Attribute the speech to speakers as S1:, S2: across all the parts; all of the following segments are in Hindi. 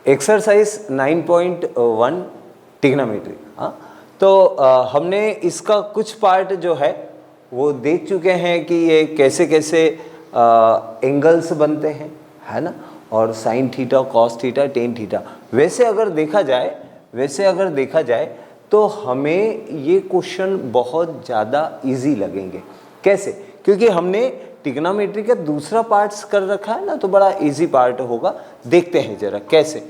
S1: Exercise 9.1 trigonometry. हाँ, तो हमने इसका कुछ पार्ट जो है वो देख चुके हैं कि ये कैसे कैसे एंगल्स बनते हैं, है ना, और sine theta, cos theta, tan theta. वैसे अगर देखा जाए तो हमें ये क्वेश्चन बहुत ज़्यादा इजी लगेंगे। कैसे? क्योंकि हमने ट्रिग्नोमेट्री का दूसरा पार्ट्स कर रखा है ना, तो बड़ा इजी पार्ट होगा। देखते हैं जरा कैसे।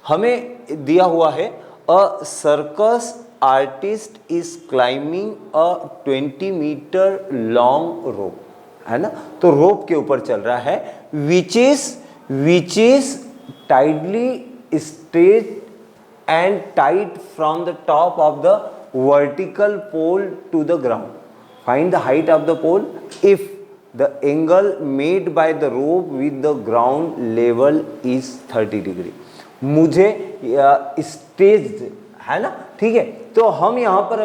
S1: हमें दिया हुआ है a circus artist is climbing a 20 metre long rope, है ना, तो रोप के ऊपर चल रहा है which is tightly straight and tight from the top of the vertical pole to the ground. Find the height of the pole if the angle made by the rope with the ground level is 30 degree. मुझे स्टेज है ना, ठीक है। तो हम यहाँ पर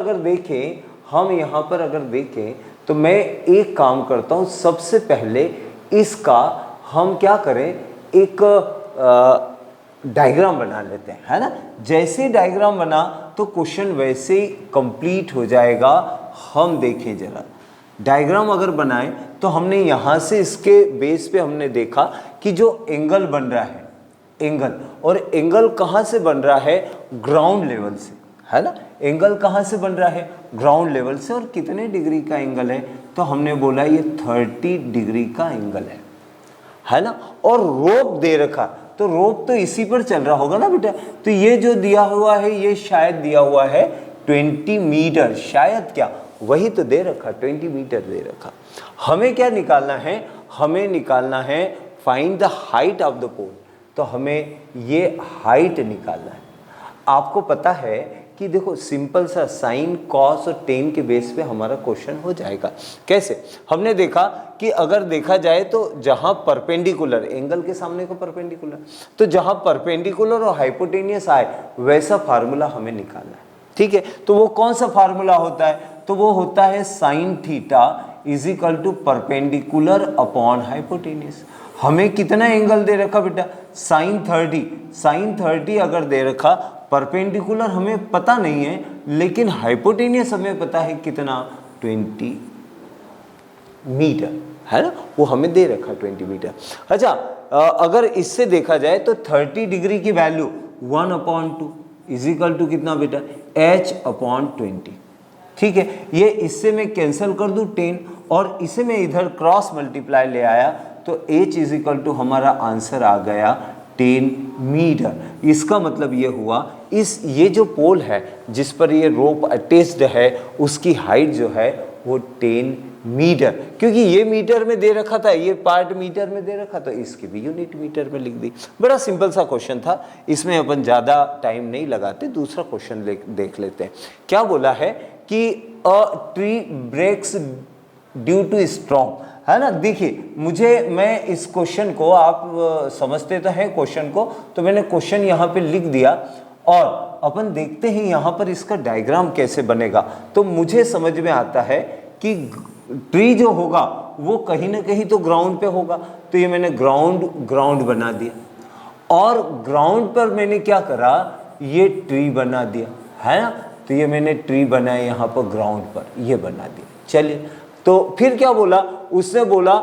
S1: अगर देखें तो मैं एक काम करता हूँ, सबसे पहले इसका हम क्या करें, एक डायग्राम बना लेते हैं, है ना। जैसे डायग्राम बना तो क्वेश्चन वैसे ही कंप्लीट हो जाएगा। हम देखें जरा, डायग्राम अगर बनाएं तो हमने यहाँ से इसके बेस पे हमने देखा कि जो एंगल बन रहा है, एंगल कहाँ से बन रहा है, ग्राउंड लेवल से, है ना। एंगल कहाँ से बन रहा है, ग्राउंड लेवल से। और कितने डिग्री का एंगल है, तो हमने बोला ये 30 डिग्री का एंगल है ना। और रोप दे रखा, तो रोप तो इसी पर चल रहा होगा ना बेटा। तो ये जो दिया हुआ है, ये शायद दिया हुआ है 20 मीटर, शायद क्या वही तो दे रखा, 20 मीटर दे रखा। हमें क्या निकालना है, हमें निकालना है find the height of the pole. तो हमें ये हाइट निकालना है। आपको पता है कि देखो सिंपल सा साइन, कॉस और टेन के बेस पे हमारा क्वेश्चन हो जाएगा। कैसे? हमने देखा कि अगर देखा जाए तो जहां परपेंडिकुलर, एंगल के सामने को परपेंडिकुलर, तो जहां परपेंडिकुलर और हाइपोटेनियस आए वैसा फार्मूला हमें निकालना है, ठीक है। तो वो कौन सा फार्मूला होता है, तो वो होता है sine theta is equal to perpendicular upon hypotenuse. हमें कितना एंगल दे रखा बेटा, साइन 30 अगर दे रखा, परपेंडिकुलर हमें पता नहीं है, लेकिन हाइपोटेनियस हमें पता है कितना, 20 मीटर, है ना, वो हमें दे रखा 20 मीटर। अच्छा, अगर इससे देखा जाए तो 30 डिग्री की वैल्यू 1/2 इज इक्वल टू कितना बेटा, h/20, ठीक है। ये इससे मैं कैंसिल कर दूं 10, और इसे मैं इधर क्रॉस मल्टीप्लाई ले आया तो h इज इक्वल टू हमारा आंसर आ गया 10 मीटर। इसका मतलब ये हुआ, ये जो पोल है जिस पर ये रोप अटैच्ड है, उसकी हाइट जो है वो 10 मीटर, क्योंकि ये मीटर में दे रखा था, ये पार्ट मीटर में दे रखा, तो इसकी भी यूनिट मीटर में लिख दी। बड़ा सिंपल सा क्वेश्चन था, इसमें अपन ज़्यादा टाइम नहीं लगाते। दूसरा क्वेश्चन देख लेते हैं। क्या बोला है कि a tree breaks due to strong, है ना। देखिए मैं इस क्वेश्चन को, आप समझते तो हैं क्वेश्चन को, तो मैंने क्वेश्चन यहाँ पे लिख दिया और अपन देखते हैं यहाँ पर इसका डायग्राम कैसे बनेगा। तो मुझे समझ में आता है कि ट्री जो होगा वो कहीं ना कहीं तो ग्राउंड पे होगा, तो ये मैंने ग्राउंड बना दिया, और ग्राउंड पर मैंने क्या करा, ये ट्री बना दिया, है ना। तो ये मैंने ट्री बनाया यहाँ पर ग्राउंड पर, ये बना दिया। चलिए, तो फिर क्या बोला, उसने बोला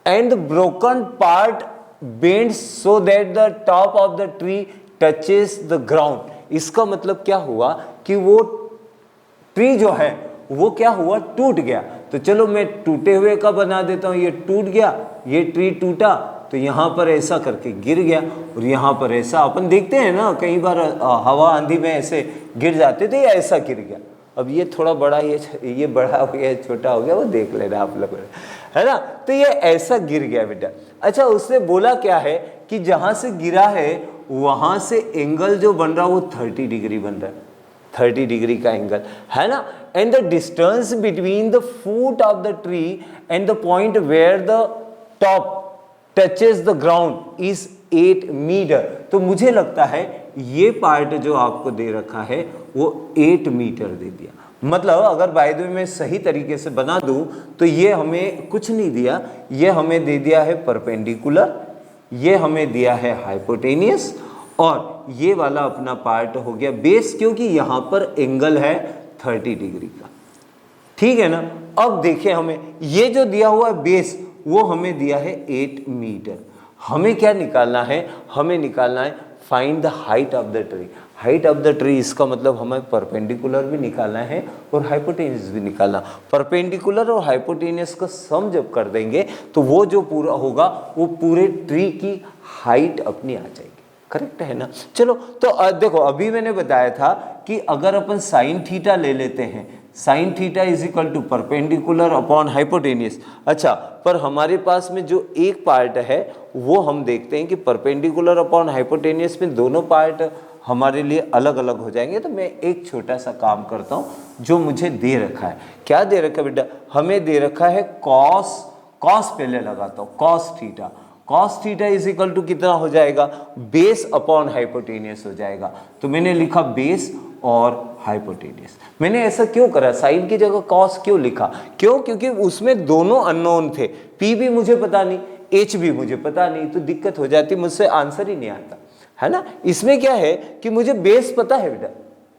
S1: and broken part bend so that the top of the tree touches the ground. इसका मतलब क्या हुआ कि वो ट्री जो है वो क्या हुआ, टूट गया। तो चलो मैं टूटे हुए का बना देता हूँ, ये टूट गया, ये ट्री टूटा, तो यहाँ पर ऐसा करके गिर गया, और यहाँ पर ऐसा अपन देखते हैं ना, कई बार हवा आंधी में ऐसे गिर जाते, तो ये ऐसा गिर गया। अब ये थोड़ा बड़ा, ये बड़ा हो गया, छोटा हो गया, वो देख लेना आप लोग, है ना। तो ये ऐसा गिर गया बेटा। अच्छा, उसने बोला क्या है कि जहां से गिरा है वहां से एंगल जो बन रहा है वो 30 डिग्री बन रहा है, 30 डिग्री का एंगल, है ना। And the distance between the foot of the tree and the point where the top touches the ground is 8 metre. तो मुझे लगता है ये पार्ट जो आपको दे रखा है वो 8 मीटर दे दिया। मतलब अगर बाय द वे मैं सही तरीके से बना दूं तो ये हमें कुछ नहीं दिया, ये हमें दे दिया है परपेंडिकुलर, ये हमें दिया है हाइपोटेनियस, और ये वाला अपना पार्ट हो गया बेस, क्योंकि यहाँ पर एंगल है 30 डिग्री का, ठीक है ना। अब देखिए हमें ये जो दिया हुआ है बेस, वो हमें दिया है 8 मीटर। हमें क्या निकालना है, हमें निकालना है find the height of the tree. Height of the tree इसका मतलब हमें परपेंडिकुलर भी निकालना है और हाइपोटेन्यूस भी निकालना। परपेंडिकुलर और हाइपोटेन्यूस का सम जब कर देंगे तो वो जो पूरा होगा वो पूरे ट्री की हाइट अपनी आ जाएगी, करेक्ट है ना। चलो तो देखो अभी मैंने बताया था कि अगर अपन साइन थीटा ले लेते हैं, sine theta is equal to perpendicular upon hypotenuse. अच्छा, पर हमारे पास में जो एक पार्ट है वो हम देखते हैं कि परपेंडिकुलर अपॉन हाइपोटेनियस में दोनों पार्ट हमारे लिए अलग अलग हो जाएंगे। तो मैं एक छोटा सा काम करता हूँ जो मुझे दे रखा है। क्या दे रखा है बेटा, हमें दे रखा है कॉस, कॉस पहले लगाता हूँ, cos theta. Cos theta is equal to कितना हो जाएगा, बेस अपॉन हाइपोटेनियस हो जाएगा। तो मैंने लिखा बेस और हाइपोटेनियस। मैंने ऐसा क्यों करा, साइन की जगह कॉस क्यों लिखा, क्यों, क्योंकि उसमें दोनों अननोन थे। पी भी मुझे पता नहीं, एच भी मुझे पता नहीं, तो दिक्कत हो जाती, मुझसे आंसर ही नहीं आता, है ना। इसमें क्या है कि मुझे बेस पता है बेटा।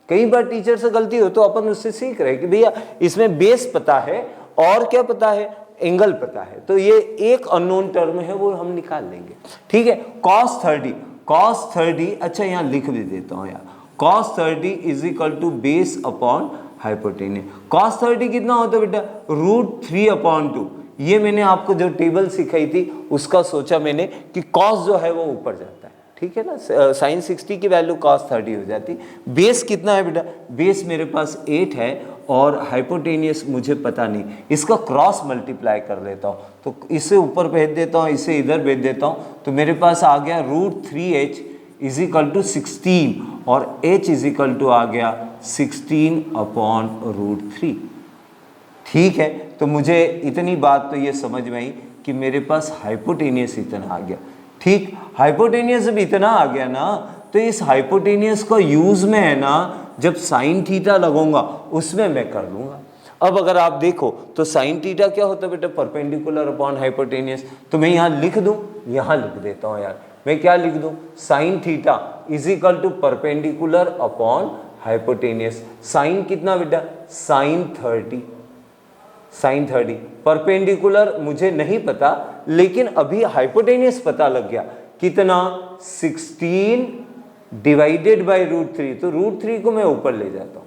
S1: कई बार टीचर से गलती हो तो अपन उससे सीख रहे कि भैया इसमें बेस पता है और क्या पता है, एंगल पता है। तो ये एक अननोन टर्म है वो हम निकाल लेंगे, ठीक है। cos 30, cos 30, अच्छा यहाँ लिख भी देता हूँ यार, cos 30 is equal to base upon hypotenuse. cos 30 कितना होता है बेटा, √3/2। ये मैंने आपको जो टेबल सिखाई थी उसका सोचा मैंने कि cos जो है वो ऊपर जाता है, ठीक है ना। साइन 60 की वैल्यू cos 30 हो जाती। बेस कितना है बेटा, बेस मेरे पास 8 है और हाइपोटेनियस मुझे पता नहीं, इसका क्रॉस मल्टीप्लाई कर देता हूँ। तो इसे ऊपर भेज देता हूँ, इसे इधर भेज देता हूँ, तो मेरे पास आ गया √3h इज इक्वल टू 16 और h इज इक्वल टू आ गया 16/√3, ठीक है। तो मुझे इतनी बात तो ये समझ में आई कि मेरे पास हाइपोटेनियस इतना आ गया, ठीक। हाइपोटेनियस जब इतना आ गया ना, तो इस हाइपोटेनियस का यूज में है ना, जब साइन थीटा लगूंगा उसमें मैं कर लूंगा। अब अगर आप देखो तो साइन थीटा क्या होता है बेटा, परपेंडिकुलर अपॉन हाइपोटेनियस। तो मैं यहाँ लिख दूं, यहाँ लिख देता हूँ यार, मैं क्या लिख दूं, sine theta is equal to perpendicular upon hypotenuse. Sine कितना बेटा, साइन 30, साइन 30। परपेंडिकुलर मुझे नहीं पता, लेकिन अभी हाइपोटेनियस पता लग गया, कितना, 16 डिवाइडेड बाई √3। तो √3 को मैं ऊपर ले जाता हूं,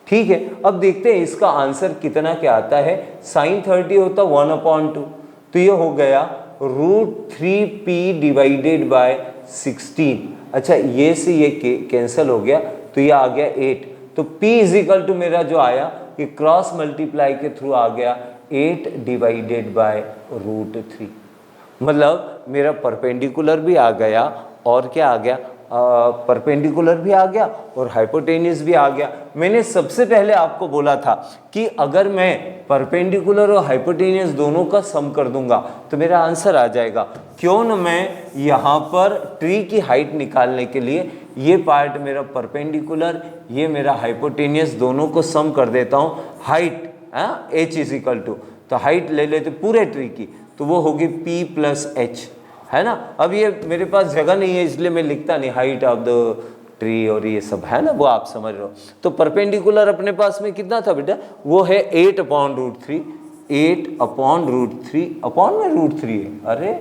S1: ठीक है। अब देखते हैं इसका आंसर कितना क्या आता है। साइन 30 होता 1/2, तो ये हो गया √3p डिवाइडेड बाय 16। अच्छा, ये से ये कैंसिल हो गया, तो ये आ गया 8। तो p इज इक्वल टू मेरा जो आया ये क्रॉस मल्टीप्लाई के थ्रू आ गया 8 डिवाइडेड बाय √3। मतलब मेरा परपेंडिकुलर भी आ गया और क्या आ गया, परपेंडिकुलर भी आ गया और हाइपोटेनियस भी आ गया। मैंने सबसे पहले आपको बोला था कि अगर मैं परपेंडिकुलर और हाइपोटेनियस दोनों का सम कर दूंगा तो मेरा आंसर आ जाएगा। क्यों न मैं यहाँ पर ट्री की हाइट निकालने के लिए ये पार्ट मेरा परपेंडिकुलर, ये मेरा हाइपोटेनियस, दोनों को सम कर देता हूँ। Height h is equal to, तो हाइट ले लेते पूरे ट्री की, तो वो होगी p + h, है ना। अब ये मेरे पास जगह नहीं है इसलिए मैं लिखता नहीं हाइट ऑफ द ट्री और ये सब, है ना, वो आप समझ रहे हो। तो परपेंडिकुलर अपने पास में कितना था बेटा, वो है 8/√3, 8/√3 अपॉन में √3 है, अरे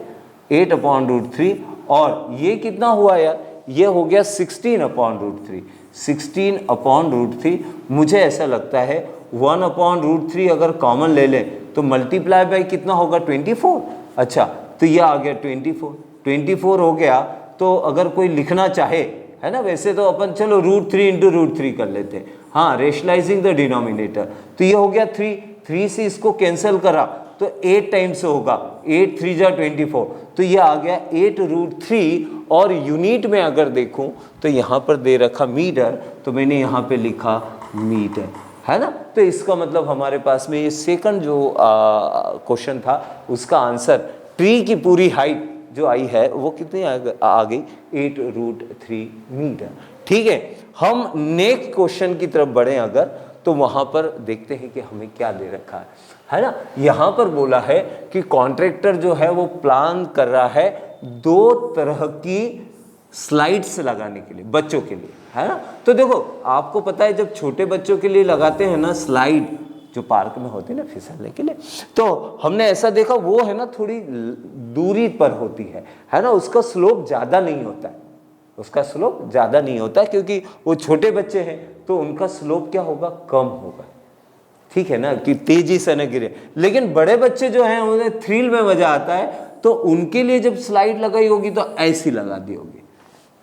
S1: 8/√3, और ये कितना हुआ यार, ये हो गया 16/√3, 16/√3। मुझे ऐसा लगता है 1/√3 अगर कॉमन ले लें तो मल्टीप्लाई बाय कितना होगा, 24। अच्छा, तो ये आ गया 24 हो गया। तो अगर कोई लिखना चाहे, है ना, वैसे तो अपन चलो √3 × √3 कर लेते हैं, हाँ, रेशनलाइजिंग द डिनोमिनेटर। तो ये हो गया 3 से इसको कैंसिल करा तो 8 टाइम्स होगा, 8 3 जा 24, तो ये आ गया 8√3। और यूनिट में अगर देखूं तो यहाँ पर दे रखा मीटर, तो मैंने यहाँ पे लिखा मीटर, है ना। तो इसका मतलब हमारे पास में ये सेकंड जो क्वेश्चन था उसका आंसर ट्री की पूरी हाइट जो आई है वो कितनी आ गई, 8√3 मीटर, ठीक है। हम नेक्स्ट क्वेश्चन की तरफ बढ़े अगर, तो वहां पर देखते हैं कि हमें क्या दे रखा है ना। यहाँ पर बोला है कि कॉन्ट्रैक्टर जो है वो प्लान कर रहा है 2 तरह की स्लाइड्स लगाने के लिए बच्चों के लिए, है ना। तो देखो आपको पता है जब छोटे बच्चों के लिए लगाते हैं ना स्लाइड, जो पार्क में होती है ना फिसलने के लिए, तो हमने ऐसा देखा वो है ना थोड़ी दूरी पर होती है ना, उसका स्लोप ज़्यादा नहीं होता है, उसका स्लोप ज़्यादा नहीं होता है, क्योंकि वो छोटे बच्चे हैं तो उनका स्लोप क्या होगा, कम होगा, ठीक है ना, कि तेजी से न गिरे। लेकिन बड़े बच्चे जो हैं उन्हें थ्रिल में मजा आता है, तो उनके लिए जब स्लाइड लगाई होगी तो ऐसी लगा दी होगी,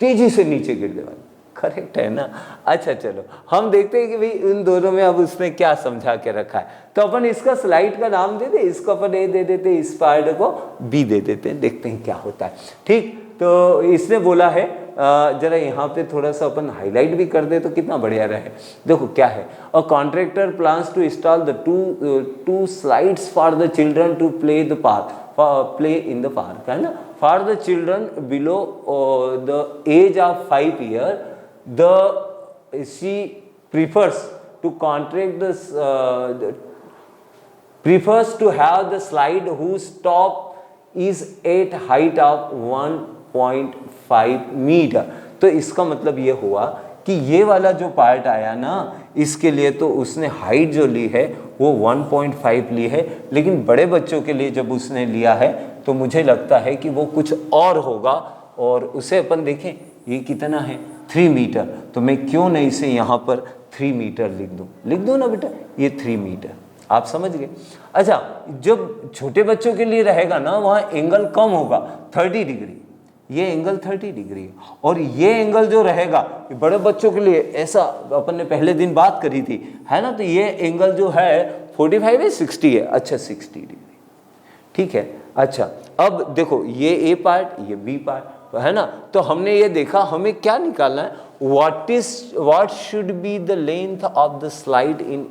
S1: तेजी से नीचे गिरने वाली। करेक्ट है ना। अच्छा चलो हम देखते हैं कि भाई इन दोनों में अब उसने क्या समझा के रखा है। तो अपन इसका स्लाइड का नाम दे दे, इसको अपन ए दे देते, इस पार्ट को बी दे देते हैं, देखते हैं क्या होता है। ठीक, तो इसने बोला है जरा यहाँ पे थोड़ा सा अपन हाईलाइट भी कर दे तो कितना बढ़िया रहे। देखो क्या है, a contractor plans to install the two slides for the children to play the park, play in the park, है ना। For the children below the age of 5 years, she prefers to prefers to have the slide whose top is at height of 1.5 meter। तो इसका मतलब ये हुआ कि ये वाला जो पार्ट आया ना, इसके लिए तो उसने हाइट जो ली है वो 1.5 ली है, लेकिन बड़े बच्चों के लिए जब उसने लिया है तो मुझे लगता है कि वो कुछ और होगा, और उसे अपन देखें ये कितना है 3 मीटर, तो मैं क्यों नहीं इसे यहाँ पर 3 मीटर लिख दूँ ना बेटा, ये 3 मीटर, आप समझ गए। अच्छा जब छोटे बच्चों के लिए रहेगा ना वहाँ एंगल कम होगा 30 डिग्री, ये एंगल 30 डिग्री है, और ये एंगल जो रहेगा ये बड़े बच्चों के लिए ऐसा अपन ने पहले दिन बात करी थी, है ना। तो ये एंगल जो है 45 है 60 है, अच्छा 60 डिग्री, ठीक है। अच्छा अब देखो ये ए पार्ट ये बी पार्ट, है ना। तो हमने ये देखा हमें क्या निकालना है, what should be the length of the slide in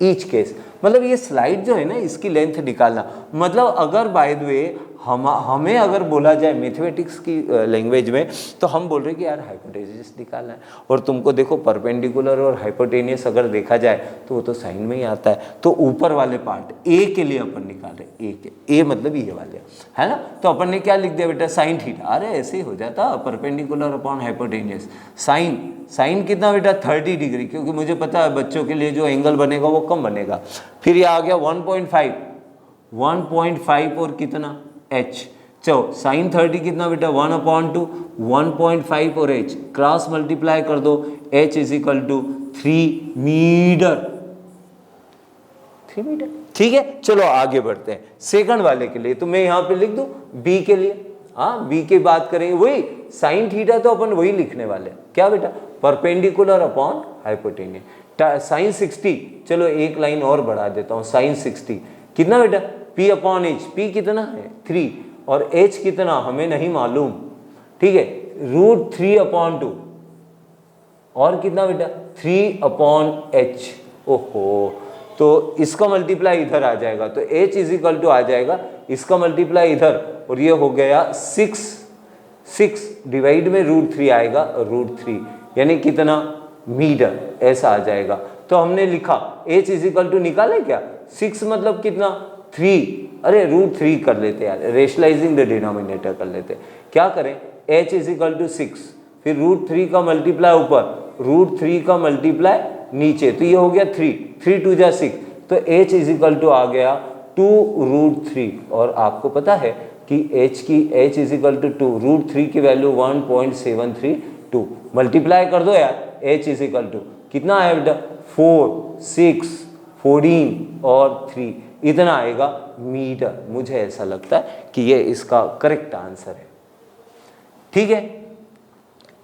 S1: each case, मतलब ये स्लाइड जो है ना इसकी लेंथ निकालना। मतलब अगर बाय द वे हमें अगर बोला जाए मैथमेटिक्स की लैंग्वेज में, तो हम बोल रहे हैं कि यार हाइपोटेन्यूस निकालना है, और तुमको देखो परपेंडिकुलर और हाइपोटेन्यूस अगर देखा जाए तो वो तो साइन में ही आता है। तो ऊपर वाले पार्ट ए के लिए अपन निकाल रहे, ए के, ए मतलब ये वाले, है ना। तो अपन ने क्या लिख दिया बेटा, साइन थीटा, अरे ऐसे ही हो जाता परपेंडिकुलर अपॉन हाइपोटेन्यूस। साइन कितना बेटा 30 डिग्री, क्योंकि मुझे पता है बच्चों के लिए जो एंगल बनेगा वो कम बनेगा। फिर ये आ गया 1.5 और कितना h, चलो साइन 30 कितना बेटा 1/2, 1.5 और h क्रॉस मल्टीप्लाई कर दो, h is equal to 3 metre, 3 metre, ठीक है। चलो आगे बढ़ते हैं सेकंड वाले के लिए, तो मैं यहाँ पे लिख दूं b के लिए, हाँ b की बात करेंगे, वही साइन थीटा तो अपन वही लिखने वाले, क्या बेटा परपेंडिकुलर अपॉन हाइपोटेन्यूस। साइन 60, चलो एक लाइन और बढ़ा देता हूँ, साइन 60 कितना बेटा p अपॉन एच, p कितना है 3 और h कितना हमें नहीं मालूम, ठीक है, √3/2 और कितना बेटा 3/h। ओहो, तो इसका मल्टीप्लाई इधर आ जाएगा, तो h इज इक्वल टू आ जाएगा इसका मल्टीप्लाई इधर, और ये हो गया 6 डिवाइड में √3 आएगा, √3 यानी कितना मीटर, ऐसा आ जाएगा। तो हमने लिखा h इज इक्वल टू निकाले क्या, 6 मतलब कितना 3, अरे √3 कर लेते यार, रेशनलाइजिंग द डिनोमिनेटर कर लेते, क्या करें h इज इक्वल टू 6, फिर √3 का मल्टीप्लाई ऊपर, √3 का मल्टीप्लाई नीचे, तो ये हो गया 3 2 जा 6, तो h इज इक्वल टू आ गया 2√3। और आपको पता है कि h इज इक्वल टू 2, √3 की वैल्यू 1.732, मल्टीप्लाई कर दो यार, h इज इक्वल टू कितना आया बेटा 4 6 14 और 3, इतना आएगा मीटर। मुझे ऐसा लगता है कि ये इसका करेक्ट आंसर है, ठीक है।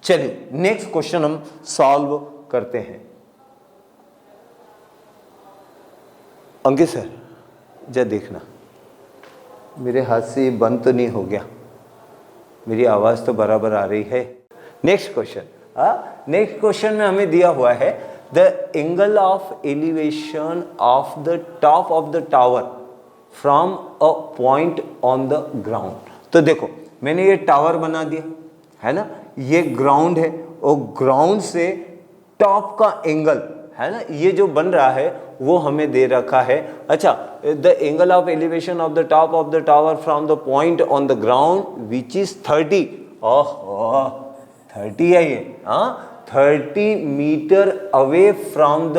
S1: चलिए नेक्स्ट क्वेश्चन हम सॉल्व करते हैं। अंकित सर जरा देखना, मेरे हाथ से ये बंद तो नहीं हो गया, मेरी आवाज़ तो बराबर आ रही है। नेक्स्ट क्वेश्चन, नेक्स्ट क्वेश्चन में हमें दिया हुआ है the angle of elevation of the top of the tower from a point on the ground. तो देखो मैंने ये टावर बना दिया है ना, ये ग्राउंड है, और ग्राउंड से टॉप का एंगल है ना, ये जो बन रहा है वो हमें दे रखा है। अच्छा, the angle of elevation of the top of the tower from the point on the ground which is 30। ओह 30 है ये, हाँ 30 metre away from the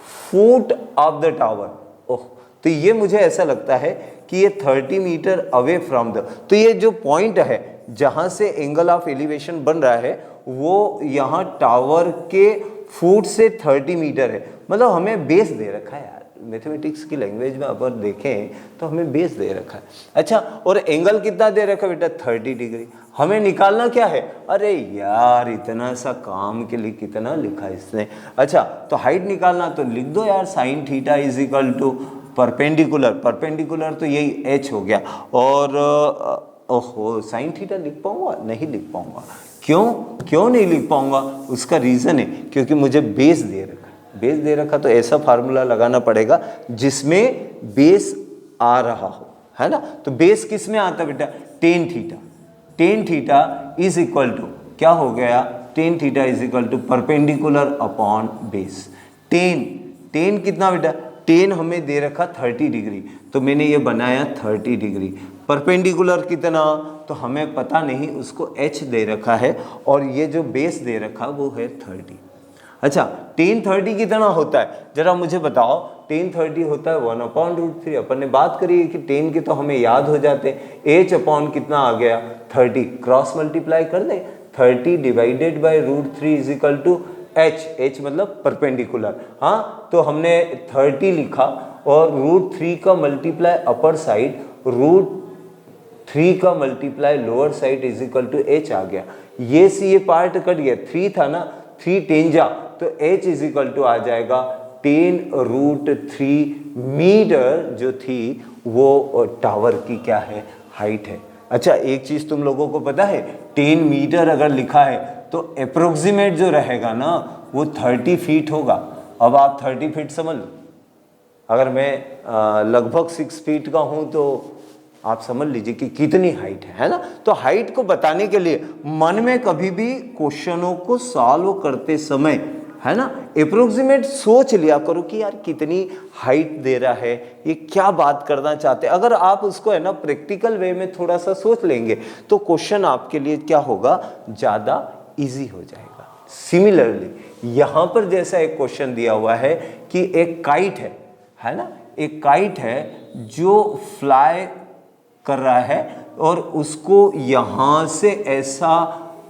S1: foot of the tower. ओह, तो ये मुझे ऐसा लगता है कि ये 30 मीटर अवे फ्रॉम द, तो ये जो पॉइंट है जहां से एंगल ऑफ एलिवेशन बन रहा है वो यहाँ टावर के फुट से 30 मीटर है। मतलब हमें बेस दे रखा है यार, मैथमेटिक्स की लैंग्वेज में अगर देखें तो हमें बेस दे रखा है। अच्छा, और एंगल कितना दे रखा है बेटा? 30 डिग्री। हमें निकालना क्या है? अरे यार इतना सा काम के लिए कितना लिखा है इसने। अच्छा, तो हाइट निकालना तो लिख दो यार, sine theta is equal to perpendicular, perpendicular तो यही एच हो गया। और ओहो, साइन थीटा लिख पाऊंगा? नहीं लिख पाऊंगा। क्यों नहीं लिख पाऊंगा? उसका रीजन है क्योंकि मुझे बेस दे रखा है। बेस दे रखा तो ऐसा फार्मूला लगाना पड़ेगा जिसमें बेस आ रहा हो, है ना। तो बेस किस में आता बेटा? Tan theta. Tan theta is equal to क्या हो गया? Tan theta is equal to perpendicular upon base. Tan कितना बेटा? टेन हमें दे रखा 30 डिग्री, तो मैंने ये बनाया 30 डिग्री। परपेंडिकुलर कितना तो हमें पता नहीं, उसको h दे रखा है और ये जो बेस दे रखा वो है 30। अच्छा, टेन 30 कितना होता है जरा मुझे बताओ? टेन 30 होता है 1/√3। अपन ने बात करी है कि टेन के तो हमें याद हो जाते हैं। h अपॉन कितना आ गया? 30। क्रॉस मल्टीप्लाई कर दे, 30 divided by √3 is equal to h मतलब परपेंडिकुलर। हाँ, तो हमने 30 लिखा और √3 का मल्टीप्लाई अपर साइड, √3 का multiply lower side is equal to h आ गया। ये पार्ट कट गया, 3 था ना, 3 10 जा तो h इज इक्वल टू आ जाएगा 10√3 मीटर, जो थी वो टावर की क्या है? हाइट है। अच्छा, एक चीज तुम लोगों को पता है, 10 मीटर अगर लिखा है तो अप्रोक्सीमेट जो रहेगा ना वो 30 फीट होगा। अब आप 30 फीट समझ लो, अगर मैं लगभग 6 फीट का हूं तो आप समझ लीजिए कि कितनी हाइट है ना। तो हाइट को बताने के लिए मन में कभी भी क्वेश्चनों को सॉल्व करते समय, है ना, अप्रोक्सीमेट सोच लिया करो कि यार कितनी हाइट दे रहा है, ये क्या बात करना चाहते हैं। अगर आप उसको है ना प्रैक्टिकल वे में थोड़ा सा सोच लेंगे तो क्वेश्चन आपके लिए क्या होगा? ज़्यादा इजी हो जाएगा। सिमिलरली यहाँ पर जैसा एक क्वेश्चन दिया हुआ है कि एक काइट है ना, एक काइट है जो फ्लाई कर रहा है और उसको यहाँ से ऐसा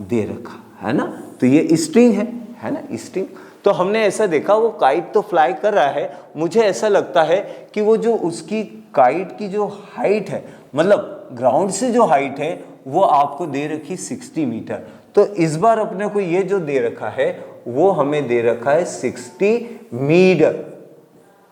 S1: दे रखा है ना, तो ये स्ट्रिंग है ना, स्ट्रिंग। तो हमने ऐसा देखा वो काइट तो फ्लाई कर रहा है, मुझे ऐसा लगता है कि वो जो उसकी काइट की जो हाइट है, मतलब ग्राउंड से जो हाइट है वो आपको दे रखी 60 मीटर। तो इस बार अपने को ये जो दे रखा है वो हमें दे रखा है 60 मीटर,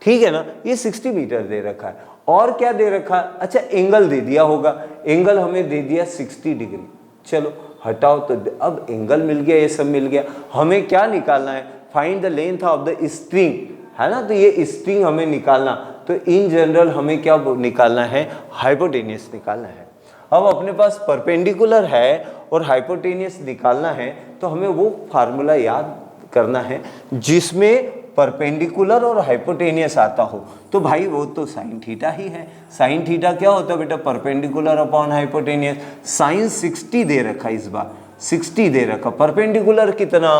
S1: ठीक है ना, ये 60 मीटर दे रखा है। और क्या दे रखा है? अच्छा, एंगल दे दिया होगा, एंगल हमें दे दिया 60 डिग्री। चलो हटाओ, तो अब एंगल मिल गया, ये सब मिल गया। हमें क्या निकालना है? Find the length of the string, है ना। तो ये स्ट्रिंग हमें निकालना, तो इन जनरल हमें क्या निकालना है? हाइपोटेनियस निकालना है। अब अपने पास परपेंडिकुलर है और हाइपोटेनियस निकालना है, तो हमें वो फार्मूला याद करना है जिसमें परपेंडिकुलर और हाइपोटेनियस आता हो। तो भाई वो तो साइन थीटा ही है। साइन थीटा क्या होता है बेटा? Perpendicular upon hypotenuse. साइन 60 दे रखा, इस बार 60 दे रखा। परपेंडिकुलर कितना?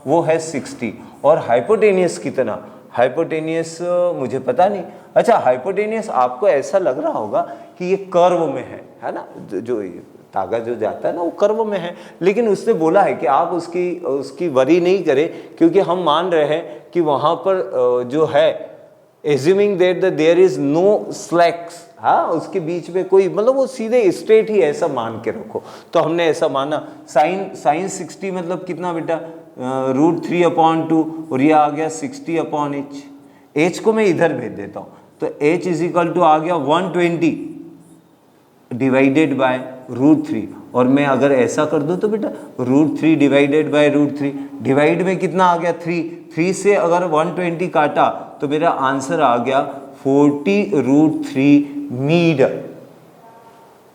S1: वो है 60। और हाइपोटेनियस कितना? हाइपोटेनियस मुझे पता नहीं। अच्छा, हाइपोटेनियस आपको ऐसा लग रहा होगा कि ये कर्व में है ना, जो धागा जो जाता है ना वो कर्व में है, लेकिन उसने बोला है कि आप उसकी वरी नहीं करें, क्योंकि हम मान रहे हैं कि वहाँ पर जो है assuming that there is no slacks, हाँ, उसके बीच में कोई, मतलब वो सीधे स्ट्रेट ही ऐसा मान के रखो। तो हमने ऐसा माना। साइन 60 मतलब कितना बेटा? √3/2, और ये आ गया 60/h। h को मैं इधर भेज देता हूँ, तो h इज इक्वल टू आ गया 120 डिवाइडेड बाय √3। और मैं अगर ऐसा कर दूं तो बेटा √3 डिवाइडेड बाय √3, डिवाइड में कितना आ गया? 3 से अगर 120 काटा तो मेरा आंसर आ गया 40√3 मीटर।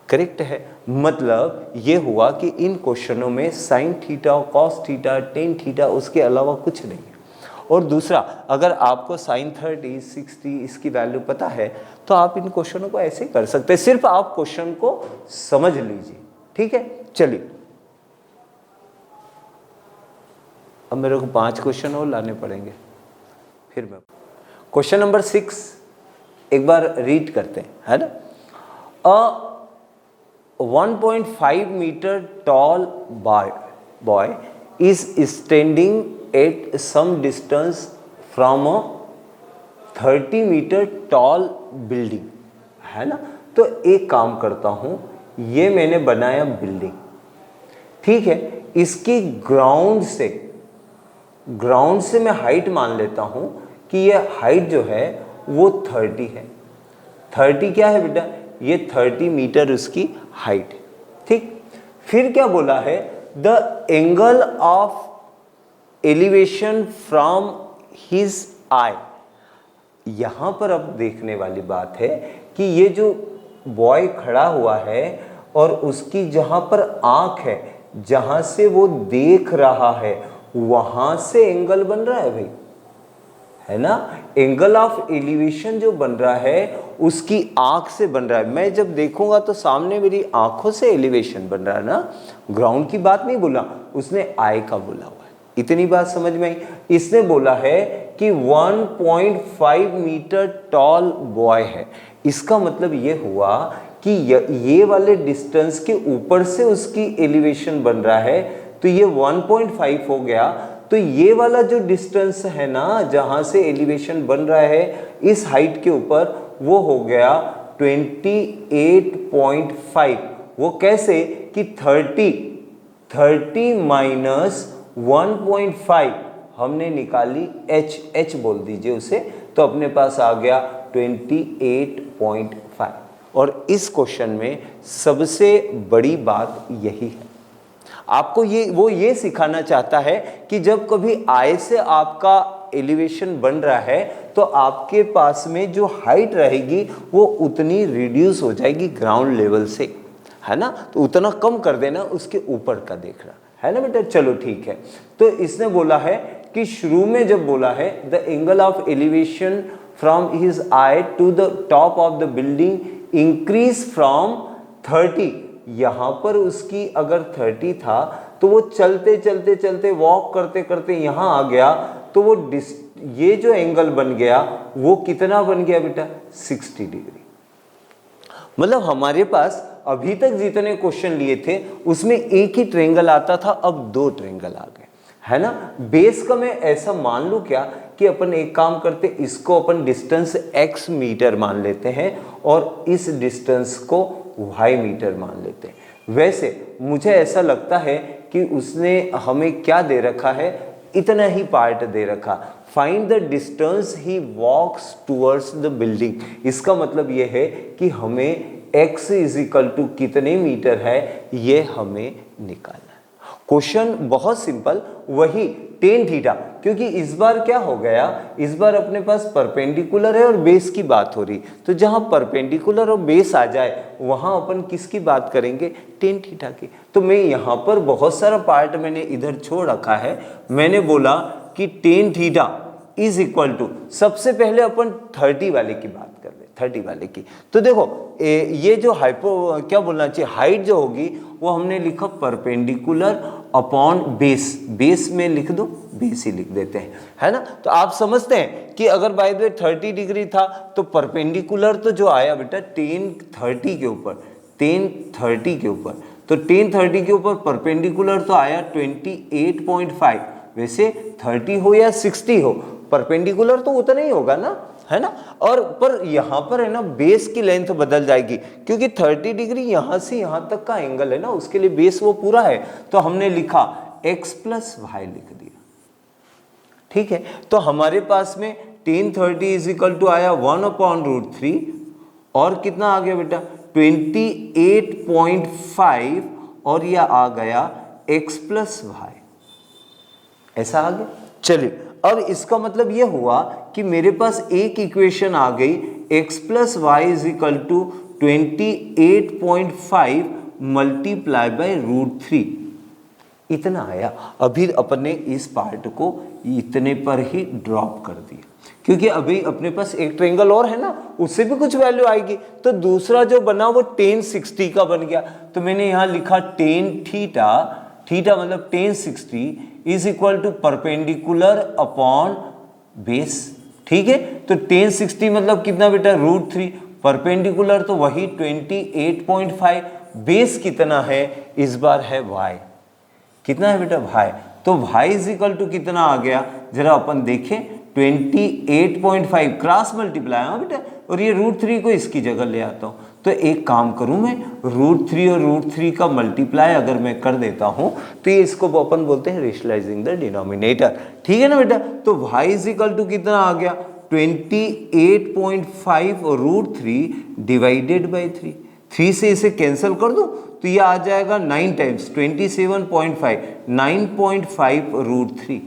S1: करेक्ट है। मतलब ये हुआ कि इन क्वेश्चनों में sine theta, cos theta, tan theta, उसके अलावा कुछ नहीं है। और दूसरा, अगर आपको साइन 30, 60 इसकी वैल्यू पता है तो आप इन क्वेश्चनों को ऐसे कर सकते हैं, सिर्फ आप क्वेश्चन को समझ लीजिए, ठीक है। चलिए अब मेरे को 5 क्वेश्चन और लाने पड़ेंगे, फिर मैं क्वेश्चन नंबर 6 एक बार रीड करते हैं, है ना। A 1.5 metre tall boy is standing at some distance from a 30 metre tall building, है ना। तो एक काम करता हूँ, ये मैंने बनाया बिल्डिंग, ठीक है। इसकी ग्राउंड से मैं हाइट मान लेता हूँ कि ये हाइट जो है वो 30 है। 30 क्या है बेटा, ये 30 मीटर उसकी हाइट है, ठीक। फिर क्या बोला है, the angle of elevation from his eye. यहां पर अब देखने वाली बात है कि ये जो बॉय खड़ा हुआ है और उसकी जहां पर आंख है, जहां से वो देख रहा है, वहां से एंगल बन रहा है भाई, है ना। एंगल ऑफ एलिवेशन जो बन रहा है उसकी आंख से बन रहा है। मैं जब देखूंगा तो सामने मेरी आंखों से एलिवेशन बन रहा है ना, ग्राउंड की बात नहीं बोला उसने, आई का बोला हुआ है। इतनी बात समझ में आई। इसने बोला है कि 1.5 मीटर टॉल बॉय है, इसका मतलब ये हुआ कि ये वाले डिस्टेंस के ऊपर से उसकी एलिवेशन बन रहा है, तो ये 1.5 हो गया। तो ये वाला जो डिस्टेंस है ना, जहां से एलिवेशन बन रहा है इस हाइट के ऊपर, वो हो गया 28.5। वो कैसे कि 30 माइनस 1.5 हमने निकाली, h बोल दीजिए उसे, तो अपने पास आ गया 28.5। और इस क्वेश्चन में सबसे बड़ी बात यही है, आपको वो ये सिखाना चाहता है कि जब कभी आई से आपका एलिवेशन बन रहा है तो आपके पास में जो हाइट रहेगी वो उतनी रिड्यूस हो जाएगी ग्राउंड लेवल से, है ना। तो उतना कम कर देना, उसके ऊपर का देख रहा है ना बेटा। चलो ठीक है। तो इसने बोला है कि शुरू में जब बोला है the angle of elevation from his eye to the top of the building increase from 30, यहाँ पर उसकी अगर 30 था तो वो चलते चलते चलते वॉक करते करते यहाँ आ गया, तो वो ये जो एंगल बन गया वो कितना बन गया बेटा, 60 डिग्री। मतलब हमारे पास अभी तक जितने क्वेश्चन लिए थे उसमें एक ही ट्रायंगल आता था, अब 2 ट्रायंगल आ गए, है ना। बेस का मैं ऐसा मान लूं क्या कि अपन एक काम करते, इसको अपन डिस्टेंस x मीटर मान लेते हैं और इस डिस्टेंस को y मीटर मान लेते हैं। वैसे मुझे ऐसा लगता है कि उसने हमें क्या दे रखा है, इतना ही पार्ट दे रखा, find the distance he walks towards the building. इसका मतलब ये है कि हमें x इज इक्वल टू कितने मीटर है ये हमें निकालना है। क्वेश्चन बहुत सिंपल, वही टेन थीटा, क्योंकि इस बार क्या हो गया, इस बार अपने पास परपेंडिकुलर है और बेस की बात हो रही, तो जहां परपेंडिकुलर और बेस आ जाए वहां अपन किसकी बात करेंगे, टेन थीटा की। तो मैं यहाँ पर बहुत सारा पार्ट मैंने इधर छोड़ रखा है। मैंने बोला कि tan theta is equal to, सबसे पहले अपन 30 वाले की बात कर ले, 30 वाले की। तो देखो ये जो क्या बोलना चाहिए, हाइट जो होगी वो हमने लिखा परपेंडिकुलर अपॉन बेस, बेस में लिख दो, बेस ही लिख देते हैं, है ना। तो आप समझते हैं कि अगर बाय द वे 30 डिग्री था तो परपेंडिकुलर तो जो आया बेटा 1030 के ऊपर, 1030 के ऊपर, तो 1030 के ऊपर परपेंडिकुलर तो आया 28.5। वैसे 30 हो या 60 हो, परपेंडिकुलर तो उतना ही होगा ना, है ना। और पर यहाँ पर है ना बेस की लेंथ बदल जाएगी, क्योंकि 30 डिग्री यहाँ से यहाँ तक का एंगल है ना, उसके लिए बेस वो पूरा है, तो हमने लिखा x प्लस वाई लिख दिया, ठीक है। तो हमारे पास में 1030 इज इक्वल टू आया 1/√3 और कितना आ गया बेटा 28.5 और यह आ गया x प्लस वाई, ऐसा आ गया। चलिए अब इसका मतलब यह हुआ कि मेरे पास एक इक्वेशन आ गई, x plus y is equal to 28.5 multiply by √3, इतना आया। अभी अपने इस पार्ट को इतने पर ही ड्रॉप कर दिया, क्योंकि अभी अपने पास एक ट्रायंगल और है ना, उससे भी कुछ वैल्यू आएगी। तो दूसरा जो बना वो 1060 का बन गया, तो मैंने यहाँ लिखा 10 थीटा, थीटा मतलब tan 60 is equal to perpendicular upon base. ठीक है, तो टेन 60 मतलब कितना बेटा, √3, परपेंडिकुलर तो वही 28.5, बेस कितना है इस बार है y, कितना है बेटा y, तो y इज इक्वल टू कितना आ गया, जरा अपन देखें 28.5 क्रॉस मल्टीप्लाई, हाँ बेटा, और ये √3 को इसकी जगह ले आता हूँ, तो एक काम करूं मैं, √3 और √3 का मल्टीप्लाई अगर मैं कर देता हूं तो ये इसको अपन बोलते हैं रेशनलाइजिंग द डिनोमिनेटर। ठीक है ना बेटा, तो y इज इक्वल टू कितना आ गया 28.5 और √3 डिवाइडेड बाई 3, 3 से इसे कैंसिल कर दो तो ये आ जाएगा 9 टाइम्स 27.5, 9.5 √3।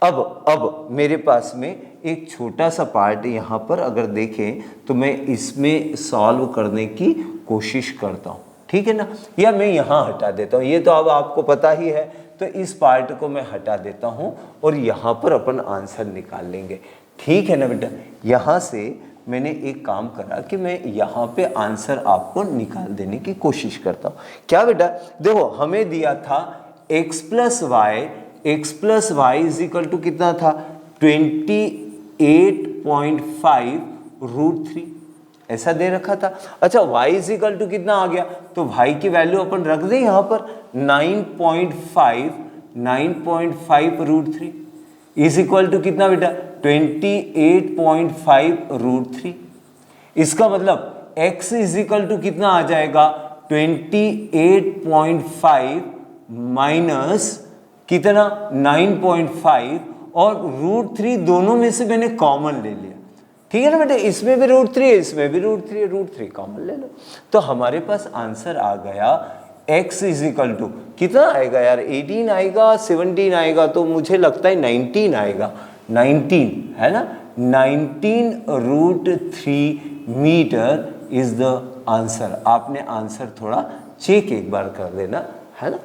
S1: अब मेरे पास में एक छोटा सा पार्ट यहाँ पर अगर देखें तो मैं इसमें सॉल्व करने की कोशिश करता हूँ, ठीक है ना, या मैं यहाँ हटा देता हूँ, ये तो अब आपको पता ही है, तो इस पार्ट को मैं हटा देता हूँ और यहाँ पर अपन आंसर निकाल लेंगे। ठीक है ना बेटा, यहाँ से मैंने एक काम करा कि मैं यहाँ पे आंसर आपको निकाल देने की कोशिश करता हूँ। क्या बेटा, देखो हमें दिया था x plus y is equal to कितना था 28.5 √3, ऐसा दे रखा था। अच्छा y इज इक्वल टू कितना आ गया, तो y की वैल्यू अपन रख दें यहाँ पर 9.5 √3 इज इक्वल टू कितना बेटा 28.5 √3। इसका मतलब x इज इक्वल टू कितना आ जाएगा 28.5 माइनस कितना 9.5 और √3 दोनों में से मैंने कॉमन ले लिया। ठीक है ना बेटे, इसमें भी √3 है, इसमें भी √3 है, √3 कॉमन ले लो, तो हमारे पास आंसर आ गया x इज इक्वल टू कितना आएगा यार, 18 आएगा, 17 आएगा, तो मुझे लगता है 19 आएगा, 19 है ना, 19 √3 मीटर इज द आंसर। आपने आंसर थोड़ा चेक एक बार कर देना, है ना।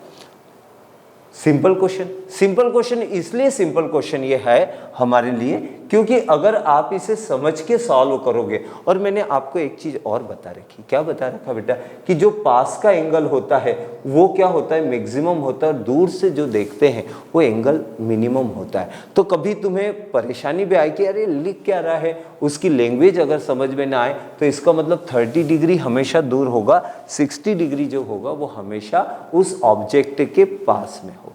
S1: सिंपल क्वेश्चन इसलिए सिंपल क्वेश्चन ये है हमारे लिए क्योंकि अगर आप इसे समझ के सॉल्व करोगे, और मैंने आपको एक चीज और बता रखी, क्या बता रखा बेटा, कि जो पास का एंगल होता है वो क्या होता है, मैक्सिमम होता है, दूर से जो देखते हैं वो एंगल मिनिमम होता है। तो कभी तुम्हें परेशानी भी आए कि अरे लिख क्या रहा है, उसकी लैंग्वेज अगर समझ में ना आए तो इसका मतलब 30 डिग्री हमेशा दूर होगा, 60 डिग्री जो होगा वो हमेशा उस ऑब्जेक्ट के पास में होगा।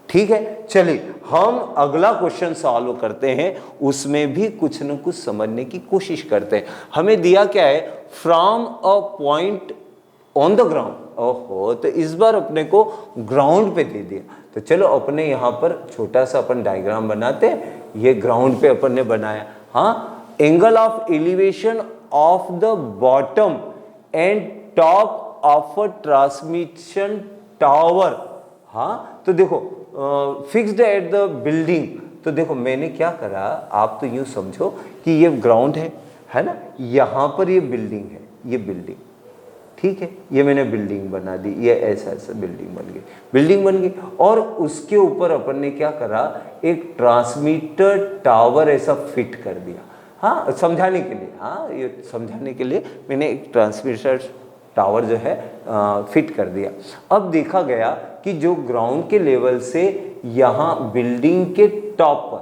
S1: ठीक है, चलिए हम अगला क्वेश्चन सॉल्व करते हैं, उसमें भी कुछ न कुछ समझने की कोशिश करते हैं। हमें दिया क्या है, from a point on the ground, ओहो, तो इस बार अपने को ग्राउंड पे दे दिया, तो चलो अपने यहाँ पर छोटा सा अपन डायग्राम बनाते हैं। ये ग्राउंड पे अपन ने बनाया, हाँ, angle of elevation of the bottom and top of a transmission tower. हाँ, तो देखो फिक्स्ड एट द बिल्डिंग, तो देखो मैंने क्या करा, आप तो यूं समझो कि ये ग्राउंड है ना, यहाँ पर ये बिल्डिंग है, ये बिल्डिंग, ठीक है, ये मैंने बिल्डिंग बना दी, ये ऐसा बिल्डिंग बन गई, और उसके ऊपर अपन ने क्या करा, एक ट्रांसमीटर टावर ऐसा फिट कर दिया। हाँ, समझाने के लिए, हाँ, ये समझाने के लिए मैंने एक ट्रांसमीटर टावर जो है फिट कर दिया। अब देखा गया कि जो ग्राउंड के लेवल से यहाँ बिल्डिंग के टॉप पर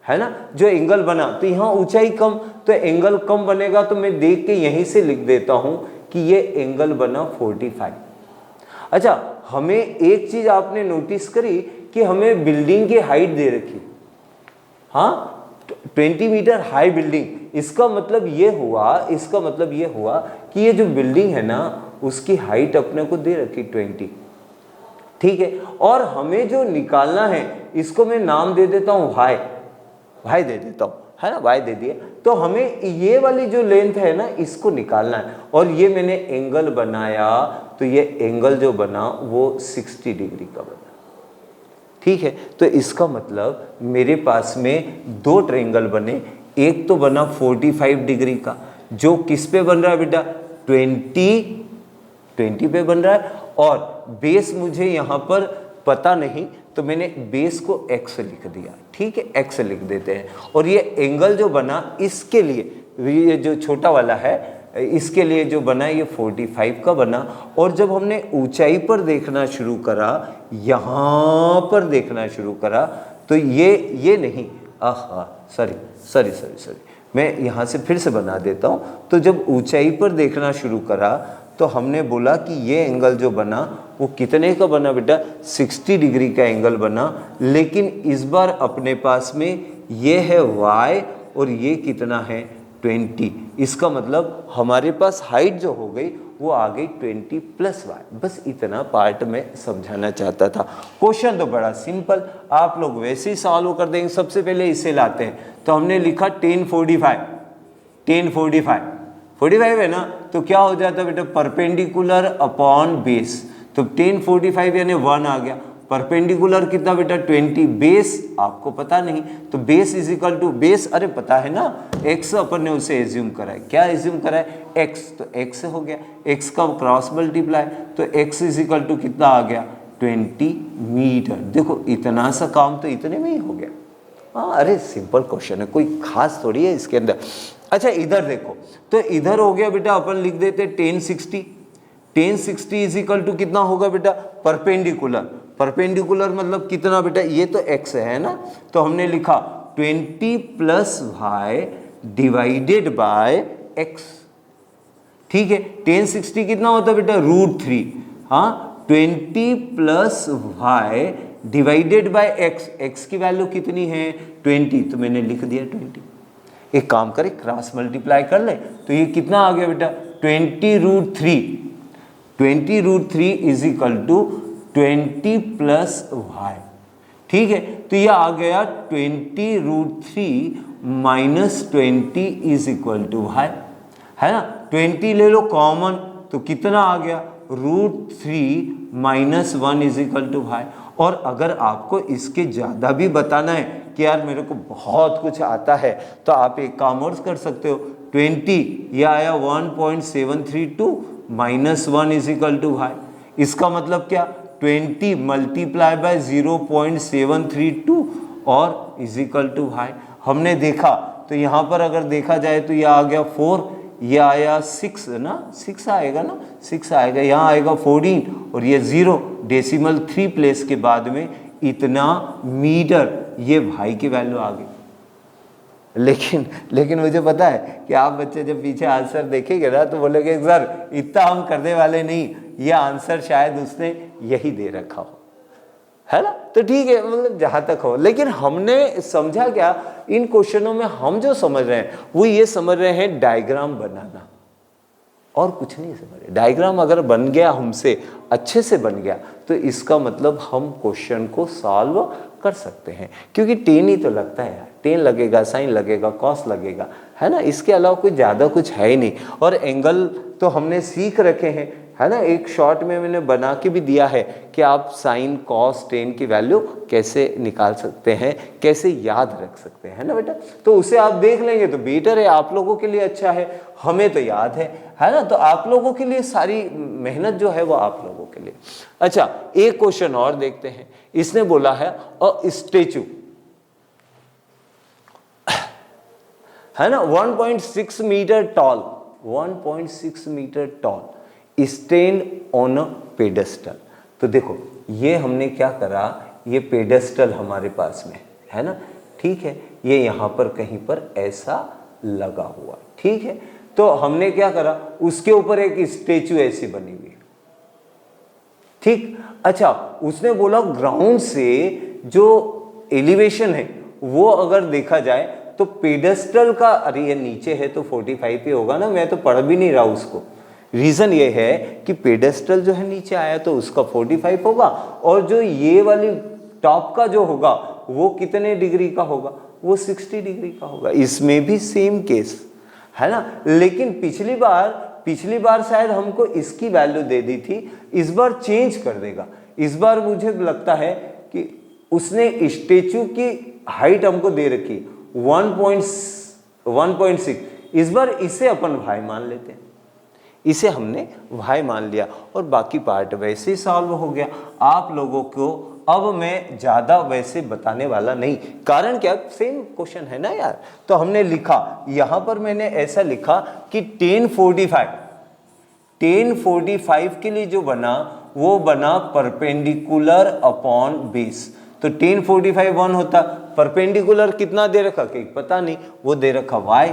S1: है ना जो एंगल बना, तो यहाँ ऊंचाई कम, तो एंगल कम बनेगा, तो मैं देख के यहीं से लिख देता हूं कि ये एंगल बना 45। अच्छा, हमें एक चीज आपने नोटिस करी कि हमें बिल्डिंग की हाइट दे रखी, हाँ, 20 मीटर हाई बिल्डिंग। इसका मतलब ये हुआ कि ये जो बिल्डिंग है ना उसकी हाइट अपने को दे रखी 20, ठीक है, और हमें जो निकालना है इसको मैं नाम दे देता हूँ y दे देता हूँ, है ना, y दे दिया, तो हमें ये वाली जो लेंथ है ना इसको निकालना है, और ये मैंने एंगल बनाया, तो ये एंगल जो बना वो 60 डिग्री का बना, ठीक है। तो इसका मतलब मेरे पास में दो ट्रायंगल बने, एक तो बना 45 डिग्री का, जो किस पे बन रहा है बेटा, 20 पे बन रहा है, और बेस मुझे यहाँ पर पता नहीं, तो मैंने बेस को x लिख दिया, ठीक है, x लिख देते हैं। और ये एंगल जो बना इसके लिए, ये जो छोटा वाला है इसके लिए जो बना ये 45 का बना। और जब हमने ऊंचाई पर देखना शुरू करा, यहाँ पर देखना शुरू करा, तो ये नहीं, सॉरी, मैं यहाँ से फिर से बना देता हूँ। तो जब ऊंचाई पर देखना शुरू करा तो हमने बोला कि ये एंगल जो बना वो कितने का बना बेटा, 60 डिग्री का एंगल बना। लेकिन इस बार अपने पास में ये है y और ये कितना है 20। इसका मतलब हमारे पास हाइट जो हो गई वो आ गई 20 + y। बस इतना पार्ट में समझाना चाहता था। क्वेश्चन तो बड़ा सिंपल, आप लोग वैसे ही सॉल्व कर देंगे। सबसे पहले इसे लाते हैं, तो हमने लिखा 1045 है ना, तो क्या हो जाता बेटा, परपेंडिकुलर अपॉन बेस। तो 1045 यानी 1 आ गया। परपेंडिकुलर कितना बेटा 20, बेस आपको पता नहीं, तो base is equal to base, अरे पता है ना, x अपन ने उसे एज्यूम करा है। क्या एज्यूम करा है, x, तो x हो गया, x का क्रॉस मल्टीप्लाई, तो x इज इक्वल टू कितना आ गया 20 मीटर। देखो इतना सा काम तो इतने में ही हो गया। हाँ, अरे सिंपल क्वेश्चन है, कोई खास थोड़ी है इसके अंदर। अच्छा इधर देखो, तो इधर हो गया बेटा, अपन लिख देते 1060 इज इक्वल टू कितना होगा बेटा, परपेंडिकुलर मतलब कितना बेटा, ये तो x है ना, तो हमने लिखा 20 + y डिवाइडेड बाय x। ठीक है, 1060 कितना होता है बेटा, √3। हाँ, 20 + y डिवाइडेड बाय x की वैल्यू कितनी है 20, तो मैंने लिख दिया 20। एक काम करें, क्रॉस मल्टीप्लाई कर ले, तो ये कितना आ गया बेटा 20√3 इज इक्वल टू 20 + y। ठीक है, तो ये आ गया 20√3 - 20 इज इक्वल टू y, है ना। 20 ले लो कॉमन, तो कितना आ गया √3 - 1 इज इक्वल टू y। और अगर आपको इसके ज़्यादा भी बताना है कि यार मेरे को बहुत कुछ आता है, तो आप एक काम और कर सकते हो, 20 ये आया 1.732 - 1 इज इक्वल टू y। इसका मतलब क्या, 20 मल्टीप्लाई बाय 0.732 और इज इक्वल टू y। हमने देखा तो यहाँ पर अगर देखा जाए तो ये आ गया 4, ये आया 6 ना, 6 आएगा ना, 6 आएगा, यहाँ आएगा 14 और ये 0, डेसिमल 3 प्लेस के बाद में इतना मीटर, ये भाई की वैल्यू आ गई। लेकिन मुझे पता है कि आप बच्चे जब पीछे आंसर देखेंगे ना तो बोलेंगे सर इतना हम करने वाले नहीं, ये आंसर शायद उसने यही दे रखा हो, है ना। तो ठीक है, मतलब जहां तक हो, लेकिन हमने समझा क्या, इन क्वेश्चनों में हम जो समझ रहे हैं वो ये समझ रहे हैं डायग्राम बनाना, और कुछ नहीं समझ रहे। डायग्राम अगर बन गया हमसे, अच्छे से बन गया, तो इसका मतलब हम क्वेश्चन को सॉल्व कर सकते हैं। क्योंकि 10 ही तो लगता है यार, 10 लगेगा, साइन लगेगा, कॉस लगेगा, है ना। इसके अलावा कोई ज़्यादा कुछ है ही नहीं। और एंगल तो हमने सीख रखे हैं, है ना। एक शॉर्ट में मैंने बना के भी दिया है कि आप साइन कॉस टेन की वैल्यू कैसे निकाल सकते हैं, कैसे याद रख सकते हैं, है ना बेटा। तो उसे आप देख लेंगे तो बेटर है, आप लोगों के लिए अच्छा है, हमें तो याद है ना। तो आप लोगों के लिए सारी मेहनत जो है वो आप लोगों के लिए। अच्छा, एक क्वेश्चन और देखते हैं। इसने बोला है अ स्टेचू, है ना, 1.6 metre tall, 1.6 metre tall stand on a pedestal. तो देखो ये हमने क्या करा, ये पेडेस्टल हमारे पास में है ना, ठीक है, ये यहाँ पर कहीं पर ऐसा लगा हुआ, ठीक है। तो हमने क्या करा, उसके ऊपर एक स्टेचू ऐसी बनी हुई है, ठीक। अच्छा, उसने बोला ग्राउंड से जो एलिवेशन है वो अगर देखा जाए तो पेडेस्टल का, अरे ये नीचे है तो 45 पे होगा ना, मैं तो पढ़ भी नहीं रहा उसको। रीजन ये है कि पेडेस्टल जो है नीचे आया तो उसका 45 होगा, और जो ये वाली टॉप का जो होगा वो कितने डिग्री का होगा, वो 60 डिग्री का होगा। इसमें भी सेम केस है ना। लेकिन पिछली बार शायद हमको इसकी वैल्यू दे दी थी, इस बार चेंज कर देगा। इस बार मुझे लगता है कि उसने स्टेचू की हाइट हमको दे रखी 1.6, इस बार इसे अपन भाई मान लेते हैं, इसे हमने भाई मान लिया और बाकी पार्ट वैसे ही सॉल्व हो गया। आप लोगों को अब मैं ज़्यादा वैसे बताने वाला नहीं, कारण क्या, सेम क्वेश्चन है ना यार। तो हमने लिखा, यहाँ पर मैंने ऐसा लिखा कि 1045 के लिए जो बना वो बना परपेंडिकुलर अपॉन बेस। तो 1045 1 होता, परपेंडिकुलर कितना दे रखा कि पता नहीं, वो दे रखा y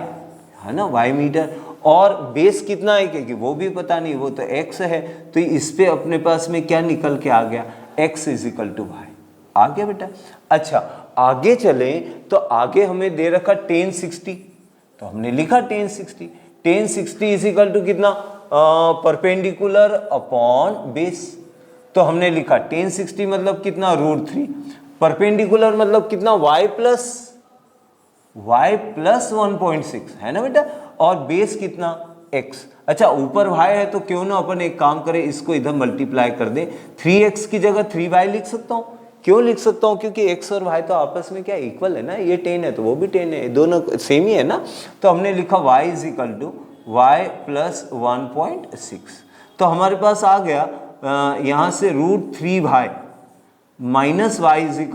S1: है ना, y मीटर, और बेस कितना है कि वो भी पता नहीं, वो तो x है। तो इस पे अपने पास में क्या निकल के आ गया, x = y आ गया बेटा। अच्छा आगे चले तो आगे हमें दे रखा 1060, तो हमने लिखा 1060 = कितना, परपेंडिकुलर अपॉन बेस। तो हमने लिखा 1060 मतलब कितना, √3, परपेंडिकुलर मतलब कितना, y प्लस 1.6 है ना बेटा, और बेस कितना, x। अच्छा ऊपर y है तो क्यों ना अपन एक काम करें, इसको इधर मल्टीप्लाई कर दें, 3x की जगह 3y लिख सकता हूँ। क्यों लिख सकता हूँ, क्योंकि x और y तो आपस में क्या इक्वल है ना, ये 10 है तो वो भी 10 है, दोनों सेम ही है ना। तो हमने लिखा y = y प्लस 1.6। तो हमारे पास आ गया यहाँ से √3y माइनस y =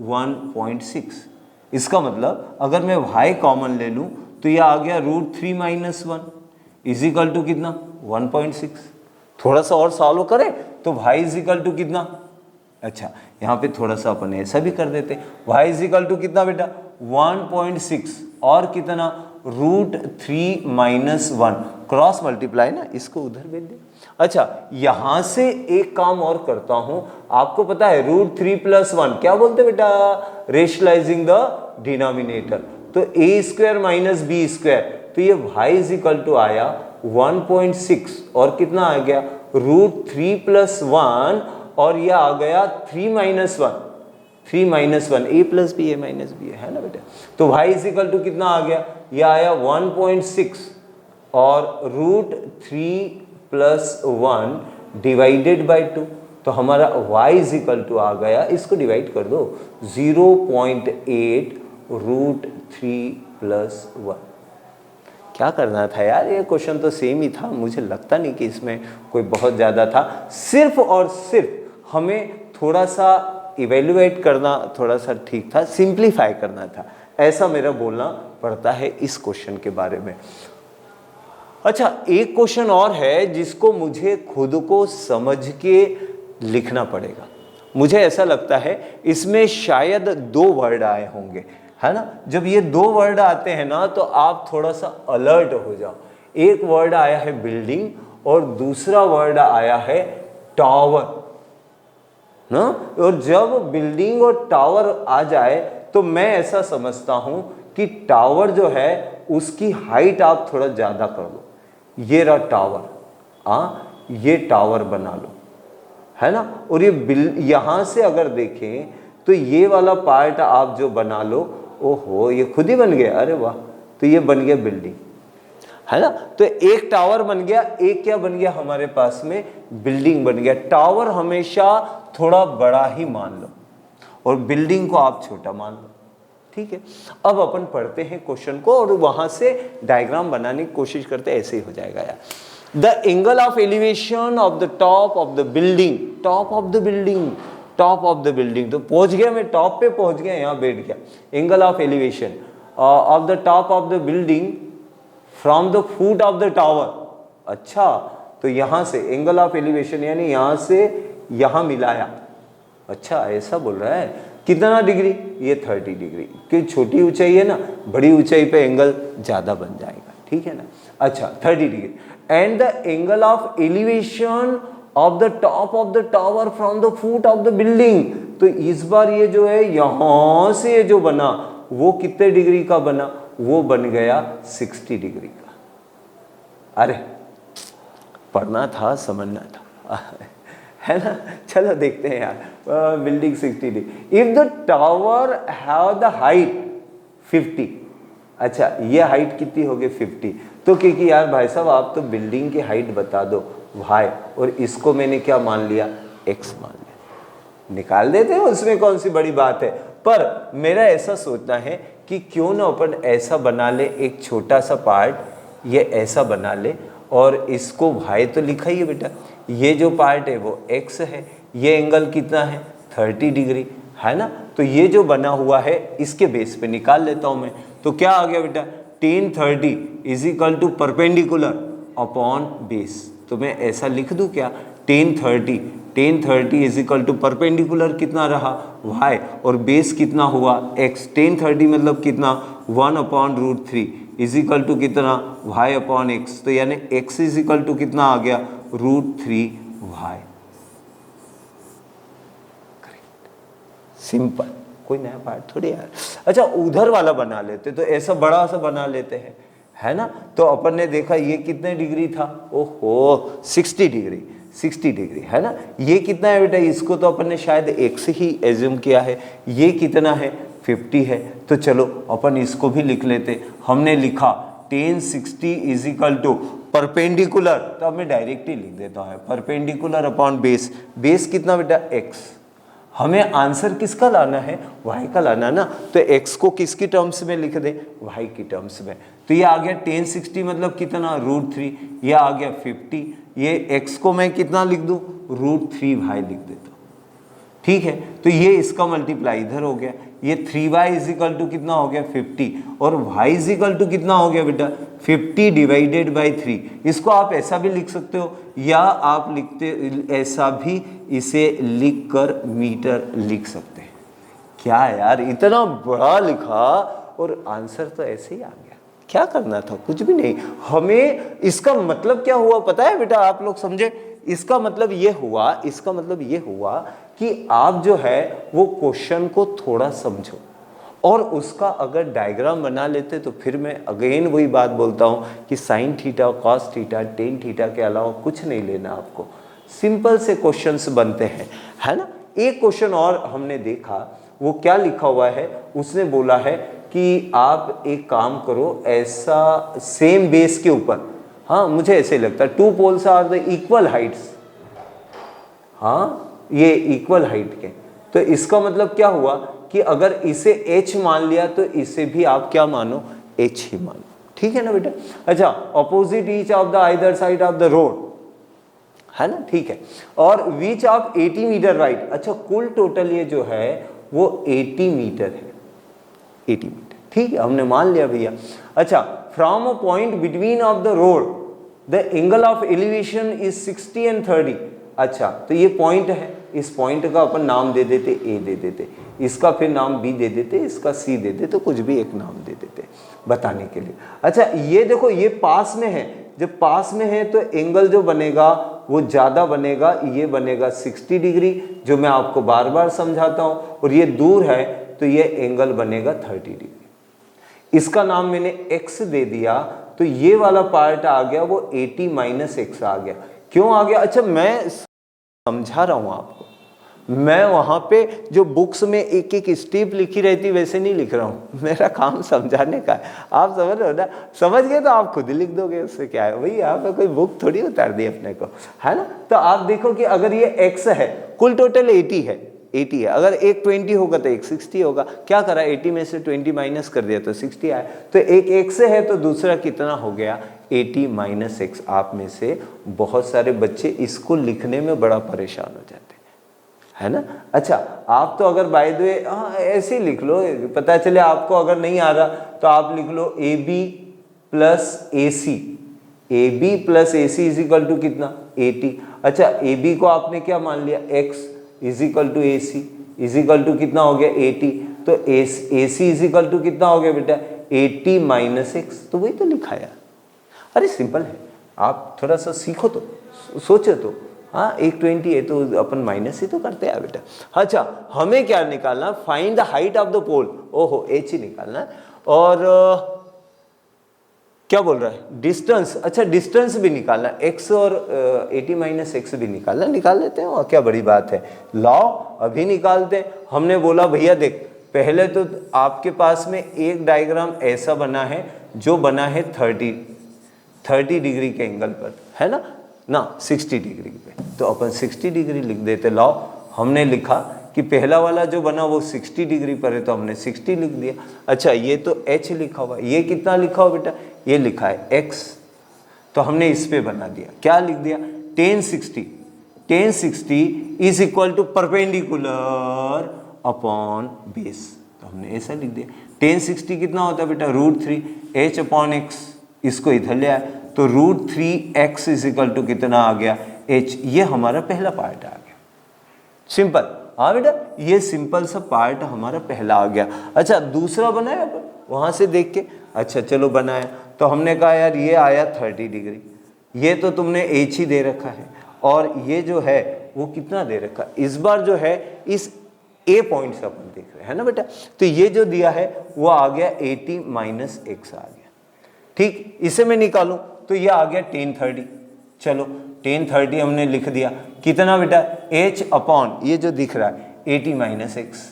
S1: 1.6। इसका मतलब अगर मैं y कॉमन ले लूँ तो यह आ गया √3 - 1 = कितना, 1.6। थोड़ा सा और सॉल्व करें तो y = कितना, अच्छा यहाँ पे थोड़ा सा अपन ऐसा भी कर देते, y = कितना बेटा, 1.6 और कितना, √3 - 1, क्रॉस मल्टीप्लाई ना, इसको उधर भेज दे। अच्छा यहां से एक काम और करता हूं, आपको पता है √3 + 1 क्या बोलते बेटा, रेशनलाइजिंग द डिनोमिनेटर। तो a² - b², तो ये y = आया 1.6 और कितना आ गया, √3 + 1, और यह आ गया 3 - 1, 3 - 1 a + b a - b है ना बेटा। तो y = कितना आ गया, यह आया 1.6 और √3 + 1 डिवाइडेड बाय 2। तो हमारा y = आ गया, इसको डिवाइड कर दो, 0.8 √3 + 1। क्या करना था यार, ये क्वेश्चन तो सेम ही था, मुझे लगता नहीं कि इसमें कोई बहुत ज़्यादा था। सिर्फ और सिर्फ हमें थोड़ा सा इवेल्युएट करना थोड़ा सा ठीक था, सिंप्लीफाई करना था, ऐसा मेरा बोलना पड़ता है इस क्वेश्चन के बारे में। अच्छा एक क्वेश्चन और है जिसको मुझे खुद को समझ के लिखना पड़ेगा। मुझे ऐसा लगता है इसमें शायद 2 वर्ड आए होंगे, है ना। जब ये 2 वर्ड आते हैं ना तो आप थोड़ा सा अलर्ट हो जाओ। एक वर्ड आया है बिल्डिंग और दूसरा वर्ड आया है टावर ना। और जब बिल्डिंग और टावर आ जाए तो मैं ऐसा समझता हूं कि टावर जो है उसकी हाइट आप थोड़ा ज़्यादा कर लो। ये रहा टावर, ये टावर बना लो, है ना। और ये यहाँ से अगर देखें तो ये वाला पार्ट आप जो बना लो, ओहो ये खुद ही बन गया, अरे वाह। तो ये बन गया बिल्डिंग, है ना। तो एक टावर बन गया, एक क्या बन गया हमारे पास में, बिल्डिंग बन गया। टावर हमेशा थोड़ा बड़ा ही मान लो और बिल्डिंग को आप छोटा मान लो, ठीक है। अब अपन पढ़ते हैं क्वेश्चन को और वहां से डायग्राम बनाने की कोशिश करते हैं, ऐसे ही हो जाएगा यार। The angle of elevation of the top of the building, top of the building, top of the building. तो पहुंच गया मैं, टॉप पे पहुंच गया, यहां बैठ गया। Angle of elevation of the top of the building from the foot of the tower. अच्छा तो यहां से एंगल ऑफ एलिवेशन यानी यहां से यहां मिलाया। अच्छा ऐसा बोल रहा है, कितना डिग्री, ये 30 डिग्री, क्योंकि छोटी ऊंचाई है ना, बड़ी ऊंचाई पे एंगल ज्यादा बन जाएगा, ठीक है ना। अच्छा 30 degree and the angle of elevation of the top of the tower from the foot of the building. तो इस बार ये जो है यहां से जो बना वो कितने डिग्री का बना, वो बन गया 60 डिग्री का। अरे पढ़ना था, समझना था, है ना। चलो देखते हैं यार, building 60 degree. If the tower have the height 50, अच्छा ये हाइट कितनी होगी 50। तो क्योंकि यार भाई साहब आप तो बिल्डिंग की हाइट बता दो y, और इसको मैंने क्या मान लिया, x मान लिया, निकाल देते हैं, उसमें कौन सी बड़ी बात है। पर मेरा ऐसा सोचना है कि क्यों ना अपन ऐसा बना ले, एक छोटा सा पार्ट ये ऐसा बना ले, और इसको y तो लिखा ही है बेटा, ये जो पार्ट है वो x है, ये एंगल कितना है 30 डिग्री, है ना। तो ये जो बना हुआ है इसके बेस पे निकाल लेता हूँ मैं। तो क्या आ गया बेटा, tan 30 is equal to perpendicular upon base. तो मैं ऐसा लिख दूँ क्या, tan 30 is equal to perpendicular कितना रहा y, और बेस कितना हुआ x। tan 30 मतलब कितना 1/√3 इज इक्वल टू कितना y अपॉन x। तो यानी x इज इक्वल टू कितना आ गया √3y। सिंपल, कोई नया पार्ट थोड़ी यार। अच्छा उधर वाला बना लेते, तो ऐसा बड़ा सा बना लेते हैं, है ना। तो अपन ने देखा ये कितने डिग्री था, ओहो 60 डिग्री, है ना। ये कितना है बेटा, इसको तो अपन ने शायद x ही एज्यूम किया है। ये कितना है 50 है। तो चलो अपन इसको भी लिख लेते। हमने लिखा tan 60 is equal to perpendicular, तो अब मैं डायरेक्ट ही लिख देता हूँ परपेंडिकुलर अपॉन बेस। बेस कितना बेटा x। हमें आंसर किसका लाना है, y का लाना ना। तो x को किसकी टर्म्स में लिख दे, y की टर्म्स में। तो ये आ गया tan 60 मतलब कितना √3, ये आ गया 50। ये x को मैं कितना लिख दूं, √3y लिख देता हूँ, ठीक है। तो ये इसका मल्टीप्लाई इधर हो गया। ये 3y इज इक्वल टू कितना हो गया 50, और y इज इक्वल टू कितना हो गया बेटा 50 डिवाइडेड बाई 3। इसको आप ऐसा भी लिख सकते हो, या आप लिखते ऐसा भी इसे लिख कर मीटर लिख सकते हैं। क्या यार इतना बड़ा लिखा और आंसर तो ऐसे ही आ गया। क्या करना था, कुछ भी नहीं। हमें इसका मतलब क्या हुआ पता है बेटा, आप लोग समझे। इसका मतलब ये हुआ कि आप जो है वो क्वेश्चन को थोड़ा समझो, और उसका अगर डायग्राम बना लेते तो फिर मैं अगेन वही बात बोलता हूँ कि sine theta, cos theta, tan theta के अलावा कुछ नहीं लेना आपको। सिंपल से क्वेश्चंस बनते हैं, है ना। एक क्वेश्चन और हमने देखा, वो क्या लिखा हुआ है, उसने बोला है कि आप एक काम करो, ऐसा सेम बेस के ऊपर, हाँ मुझे ऐसे लगता है 2 poles are the equal heights, हाँ ये इक्वल हाइट के। तो इसका मतलब क्या हुआ कि अगर इसे h मान लिया तो इसे भी आप क्या मानो, h ही मानो, ठीक है ना बेटा। अच्छा opposite each of the either side of the road, है ना, ठीक है। और विच ऑफ 80 मीटर राइट। अच्छा कुल टोटल ये जो है वो 80 मीटर है, 80 मीटर, ठीक है, हमने मान लिया भैया। अच्छा from a point between of the road the angle of elevation is 60 and 30। अच्छा तो ये पॉइंट है, इस पॉइंट का अपन नाम दे देते A दे देते, इसका फिर नाम B दे देते, इसका C दे देते, कुछ भी एक नाम दे देते बताने के लिए। अच्छा ये देखो ये पास में है, जब पास में है तो एंगल जो बनेगा वो ज़्यादा बनेगा, ये बनेगा 60 डिग्री, जो मैं आपको बार बार समझाता हूँ। और ये दूर है तो ये एंगल बनेगा 30 डिग्री। इसका नाम मैंने x दे दिया, तो ये वाला पार्ट आ गया वो 80 - x आ गया। क्यों आ गया, अच्छा मैं समझा रहा हूं आपको, मैं वहां पे जो बुक्स में एक एक स्टेप लिखी रहती वैसे नहीं लिख रहा हूं, मेरा काम समझाने का है। आप समझ रहे हो ना, समझ गए तो आप खुद ही लिख दोगे, उससे क्या है भाई, यहाँ पे कोई बुक थोड़ी उतार दी अपने को, है ना। तो आप देखो कि अगर ये x है, कुल टोटल 80 है, 80 है, अगर एक 20 होगा तो एक 60 होगा। क्या करा, 80 में से 20 माइनस कर दिया तो 60 आया। तो एक x है तो दूसरा कितना हो गया 80 - x। आप में से बहुत सारे बच्चे इसको लिखने में बड़ा परेशान हो जाते हैं, है ना। अच्छा आप तो अगर बाय द वे ऐसे ही लिख लो, पता चले आपको अगर नहीं आ रहा तो आप लिख लो AB + AC, AB + AC is equal to कितना 80। अच्छा AB को आपने क्या मान लिया x is equal to AC is equal to कितना हो गया 80। तो AC इज इक्वल टू कितना हो गया बेटा 80 - x, तो वही तो लिखा यार। अरे सिंपल है, आप थोड़ा सा सीखो तो, सोचो तो। हाँ एक 20 है तो अपन माइनस ही तो करते हैं बेटा। अच्छा हमें क्या निकालना, find the height of the pole, ओहो h ही निकालना। और क्या बोल रहा है डिस्टेंस, अच्छा डिस्टेंस भी निकालना, x और 80 - x भी निकालना, निकाल लेते हैं, और क्या बड़ी बात है, लाओ अभी निकालते हैं। हमने बोला भैया देख, पहले तो आपके पास में एक डायग्राम ऐसा बना है जो बना है 30 डिग्री के एंगल पर, है ना 60 डिग्री पे, तो अपन 60 डिग्री लिख देते। लाओ हमने लिखा कि पहला वाला जो बना वो 60 डिग्री पर है तो हमने 60 लिख दिया। अच्छा ये तो h लिखा हुआ, ये कितना लिखा हुआ बेटा, ये लिखा है x, तो हमने इस पे बना दिया, क्या लिख दिया tan 60 tan 60 is equal to perpendicular upon base. तो हमने ऐसा लिख दिया। tan 60 कितना होता है बेटा, √3 h अपॉन x, इसको इधर ले आए तो √3x इज इक्वल टू कितना आ गया, h। ये हमारा पहला पार्ट आ गया, सिंपल। हाँ बेटा, ये सिंपल सा पार्ट हमारा पहला आ गया। अच्छा, दूसरा बनाया अपन वहां से देख के। अच्छा चलो बनाया, तो हमने कहा यार ये आया 30 डिग्री, ये तो तुमने h ही दे रखा है, और ये जो है वो कितना दे रखा, इस बार जो है इस a पॉइंट से अपन देख रहे हैं ना बेटा। तो ये जो दिया है वो आ गया 80 माइनस x आ गया। ठीक, इसे मैं निकालूं तो ये आ गया tan 30। चलो tan 30 हमने लिख दिया, कितना बेटा, h अपॉन ये जो दिख रहा है 80 माइनस x।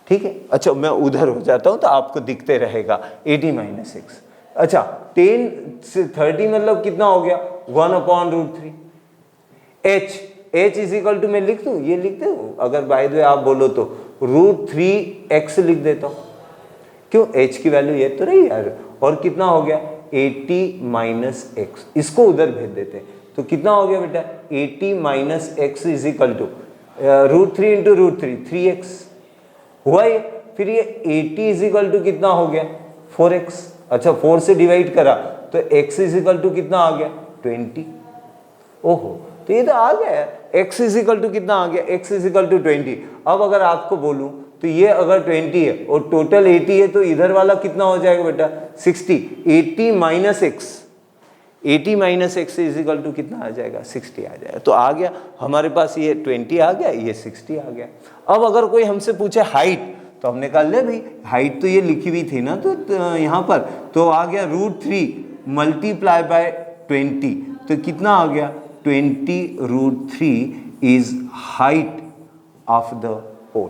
S1: ठीक है, अच्छा मैं उधर हो जाता हूं तो आपको दिखते रहेगा 80 माइनस x। अच्छा, tan 30 मतलब कितना हो गया, 1 upon √3। h is equal to, मैं लिख दूं, ये लिखते हो अगर बाय द वे आप बोलो तो √3x लिख देता हूं। क्यों, h की वैल्यू ये तो रही यार, और कितना हो गया 80 माइनस x, इसको उधर भेज देते हैं तो कितना हो गया बेटा, 80 minus x is equal to √3 into √3 3x हुआ ये। फिर ये 80 इज इक्वल टू कितना हो गया 4x। अच्छा 4 से डिवाइड करा तो x इज इक्वल टू कितना आ गया 20। ओहो, तो ये तो आ गया, x इज इक्वल टू कितना आ गया, x इज इक्वल टू 20। अब अगर आपको बोलूं तो ये अगर 20 है और टोटल 80 है तो इधर वाला कितना हो जाएगा बेटा 60। 80 minus x, 80 minus x is equal to कितना आ जाएगा 60 आ जाएगा। तो आ गया हमारे पास, ये 20 आ गया, ये 60 आ गया। अब अगर कोई हमसे पूछे हाइट, तो हमने कहा ले भाई हाइट तो ये लिखी हुई थी ना, तो यहाँ पर तो आ गया √3 मल्टीप्लाई बाय 20, तो कितना आ गया 20 √3 इज हाइट ऑफ द पोल।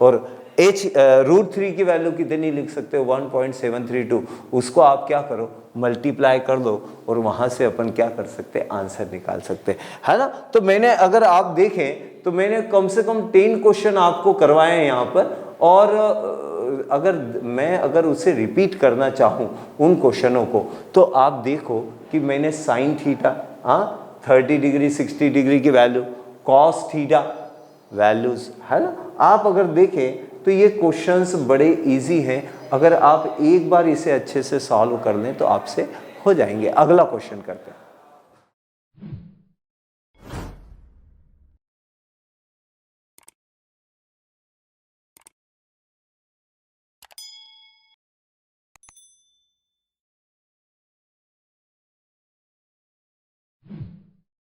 S1: और h √3 की वैल्यू कितनी लिख सकते हो 1.732, उसको आप क्या करो मल्टीप्लाई कर दो और वहां से अपन क्या कर सकते हैं आंसर निकाल सकते हैं, है ना। तो मैंने अगर आप देखें तो मैंने कम से कम 10 क्वेश्चन आपको करवाए हैं यहाँ पर, और अगर उसे रिपीट करना चाहूँ उन क्वेश्चनों को, तो आप देखो कि मैंने साइन थीटा 30 डिग्री 60 डिग्री की वैल्यू, कॉस थीटा वैल्यूज, है ना। आप अगर देखें तो ये क्वेश्चंस बड़े इजी हैं, अगर आप एक बार इसे अच्छे से सॉल्व कर लें तो आपसे हो जाएंगे। अगला क्वेश्चन करते हैं।